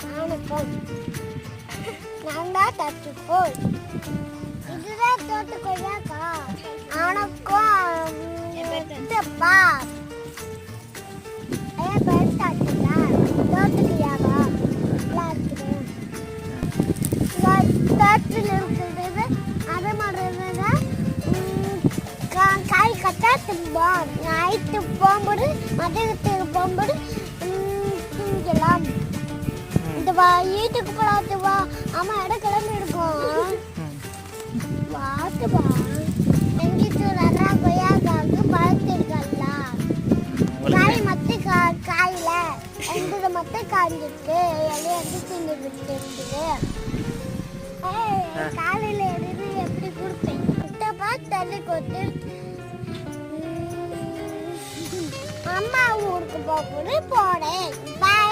வணக்கம். நான் தான் தட்டுக்கோள். இதுதான் தோட்டு கொய்யாக்கா. வணக்கம். சித்தப்பா. என் பேர் தட்டுதா. தோட்டு கொய்யாக்கா. நல்லா இருக்குது. தோட்டில் இருக்கிறது அதை மாதிரி காய் கட்டா திம்போம். நைட்டு போகும்போது மதியத்துக்கு போகும்போது திங்கலாம். இந்த வீட்டுக்கு போலாத்து வா. அம்மா இடம் கிளம்பி இருக்கும். வாத்துவா எங்கிட்டு நிறையா கொய்யாக்காவுக்கு பழத்து இருக்கல்ல. காய் மத்த காயில எந்தது மத்த காய்ஞ்சிட்டு இலைய வந்து தின்னு விட்டு இருந்தது. காலையில எடுத்து எப்படி கொடுப்பேன்? கிட்டப்பா தள்ளி கொத்து அம்மா ஊருக்கு போறேன். பாய்.